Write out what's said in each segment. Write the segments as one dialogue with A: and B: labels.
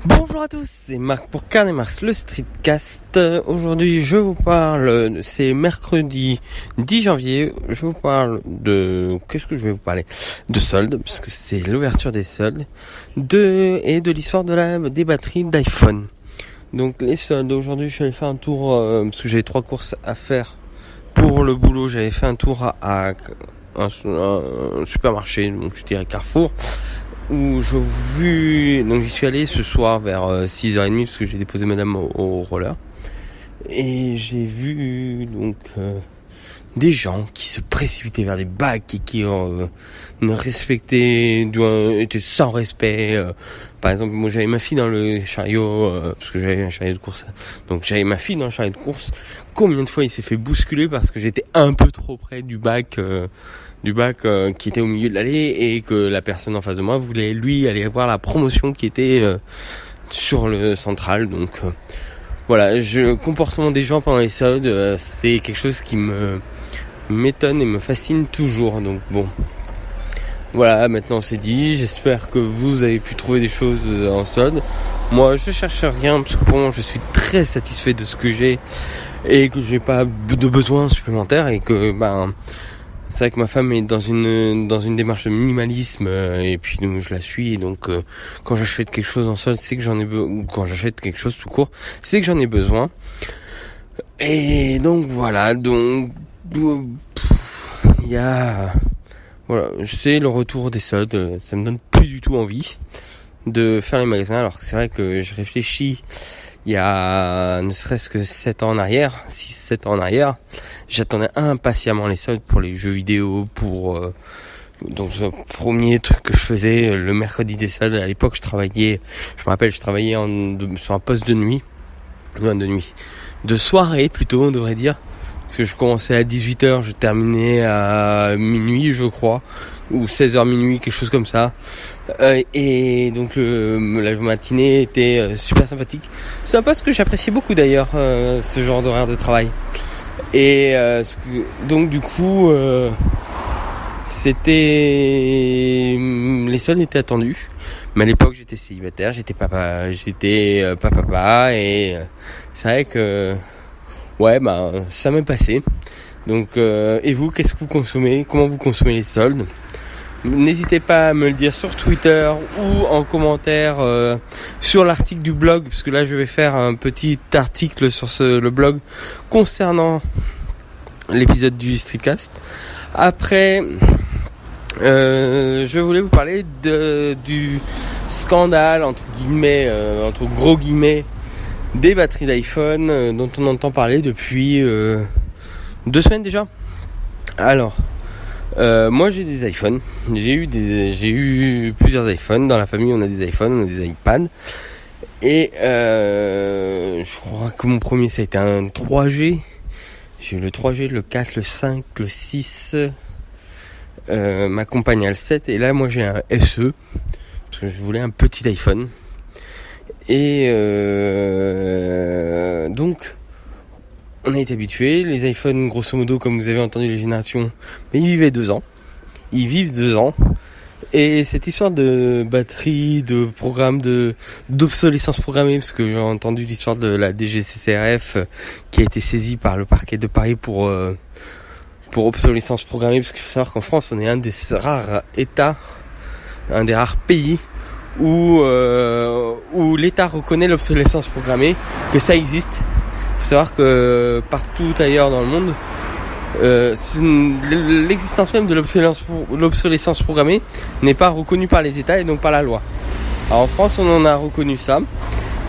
A: Bonjour à tous, c'est Marc pour Carnet Mars, le Streetcast. Aujourd'hui, je vous parle, c'est mercredi 10 janvier, je vous parle de... Qu'est-ce que je vais vous parler ? De soldes, parce que c'est l'ouverture des soldes, et de l'histoire des batteries d'iPhone. Donc les soldes, aujourd'hui, je suis allé faire un tour, parce que j'avais 3 courses à faire pour le boulot. J'avais fait un tour à un supermarché, donc je dirais Carrefour, où donc j'y suis allé ce soir vers 6h30 parce que j'ai déposé madame au roller, et j'ai vu donc des gens qui se précipitaient vers des bacs et qui ne respectaient, étaient sans respect. Par exemple, moi j'avais ma fille dans le chariot, parce que j'avais un chariot de course, donc j'avais ma fille dans le chariot de course. Combien de fois il s'est fait bousculer parce que j'étais un peu trop près du bac qui était au milieu de l'allée, et que la personne en face de moi voulait lui aller voir la promotion qui était sur le central. Donc voilà, comportement des gens pendant les soldes, c'est quelque chose qui m'étonne et me fascine toujours. Donc bon, voilà, maintenant c'est dit. J'espère que vous avez pu trouver des choses en solde. Moi je cherche rien, parce que pour moi je suis très satisfait de ce que j'ai et que j'ai pas de besoins supplémentaires, et que c'est vrai que ma femme est dans une démarche de minimalisme, et puis donc je la suis, et donc quand j'achète quelque chose en solde, c'est que j'en ai besoin, ou quand j'achète quelque chose tout court, c'est que j'en ai besoin. Et donc voilà, donc il y a voilà, je sais, le retour des soldes, ça me donne plus du tout envie de faire les magasins, alors que c'est vrai que je réfléchis. Il y a ne serait-ce que 6-7 ans en arrière, j'attendais impatiemment les soldes pour les jeux vidéo, donc le premier truc que je faisais le mercredi des soldes. À l'époque, je travaillais sur un poste de soirée plutôt, on devrait dire, parce que je commençais à 18h, je terminais à minuit, je crois, ou 16h minuit, quelque chose comme ça. Et donc la matinée était super sympathique. C'est un poste que j'appréciais beaucoup d'ailleurs, ce genre d'horaire de travail. Et donc du coup, les soldes étaient attendus. Mais à l'époque, j'étais célibataire, j'étais pas papa, et c'est vrai que ça m'est passé. Donc et vous, qu'est-ce que vous consommez ? Comment vous consommez les soldes ? N'hésitez pas à me le dire sur Twitter ou en commentaire sur l'article du blog, parce que là je vais faire un petit article sur le blog concernant l'épisode du Streetcast. Après, je voulais vous parler du scandale entre gros guillemets des batteries d'iPhone, dont on entend parler depuis 2 semaines déjà. Alors, moi j'ai des iPhones, j'ai eu plusieurs iPhones. Dans la famille on a des iPhones, on a des iPads, et je crois que mon premier ça a été un 3G. J'ai eu le 3G, le 4, le 5, le 6, ma compagne a le 7, et là moi j'ai un SE, parce que je voulais un petit iPhone. Et donc on a été habitués. Les iPhones, grosso modo, comme vous avez entendu les générations, mais ils vivent 2 ans. Et cette histoire de batterie, de programme d'obsolescence programmée, parce que j'ai entendu l'histoire de la DGCCRF qui a été saisie par le parquet de Paris pour obsolescence programmée, parce qu'il faut savoir qu'en France on est un des rares pays où l'État reconnaît l'obsolescence programmée, que ça existe. Il faut savoir que partout ailleurs dans le monde, l'existence même de l'obsolescence programmée n'est pas reconnue par les États et donc par la loi. Alors en France, on en a reconnu ça,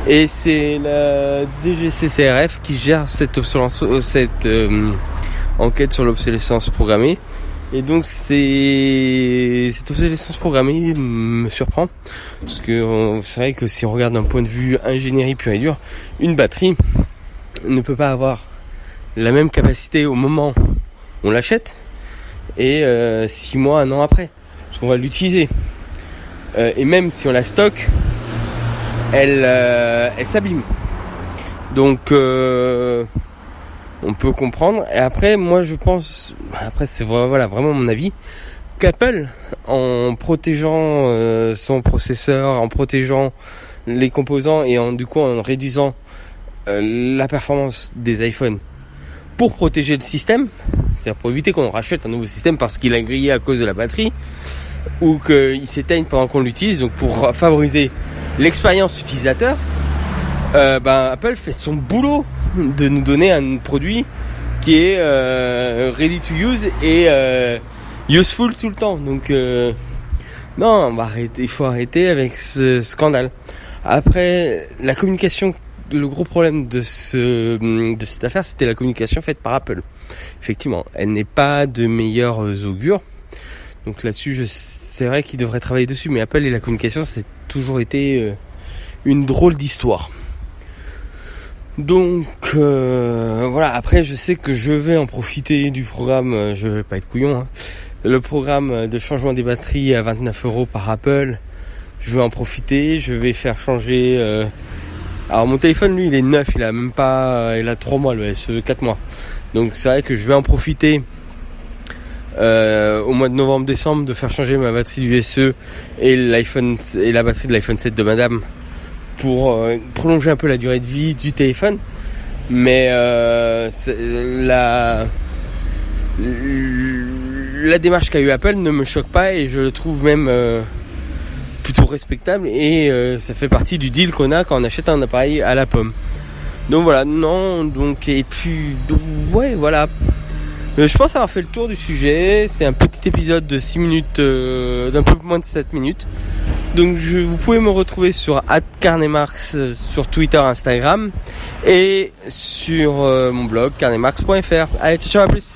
A: et c'est la DGCCRF qui gère cette enquête sur l'obsolescence programmée. Et donc cette obsolescence programmée me surprend, parce que c'est vrai que si on regarde d'un point de vue ingénierie pure et dure, une batterie ne peut pas avoir la même capacité au moment où on l'achète et 6 mois, 1 an après, parce qu'on va l'utiliser. Et même si on la stocke, elle s'abîme. Donc on peut comprendre. Et après, moi je pense, c'est vraiment mon avis, qu'Apple, en protégeant son processeur, en protégeant les composants et en réduisant la performance des iPhones pour protéger le système, c'est-à-dire pour éviter qu'on rachète un nouveau système parce qu'il a grillé à cause de la batterie ou qu'il s'éteigne pendant qu'on l'utilise, donc pour favoriser l'expérience utilisateur, Apple fait son boulot de nous donner un produit qui est ready to use et useful tout le temps. Donc non, il faut arrêter avec ce scandale. Après, la communication, le gros problème de cette affaire, c'était la communication faite par Apple. Effectivement, elle n'est pas de meilleurs augures. Donc là-dessus, c'est vrai qu'ils devraient travailler dessus. Mais Apple et la communication, c'est toujours été une drôle d'histoire. Donc voilà, après je sais que je vais en profiter du programme, je vais pas être couillon, hein. Le programme de changement des batteries à 29€ par Apple, je vais en profiter, je vais faire changer... Alors mon téléphone lui il est neuf, il a 3 mois, le SE 4 mois. Donc c'est vrai que je vais en profiter au mois de novembre-décembre de faire changer ma batterie du SE et la batterie de l'iPhone 7 de madame pour prolonger un peu la durée de vie du téléphone. Mais la démarche qu'a eu Apple ne me choque pas et je le trouve même plutôt respectable et ça fait partie du deal qu'on a quand on achète un appareil à la pomme. Donc voilà, et puis ouais, voilà. Je pense avoir fait le tour du sujet. C'est un petit épisode de 6 minutes, d'un peu moins de 7 minutes. Donc vous pouvez me retrouver sur @carnemarx sur Twitter, Instagram et sur mon blog carnemarx.fr. Allez, ciao, à plus.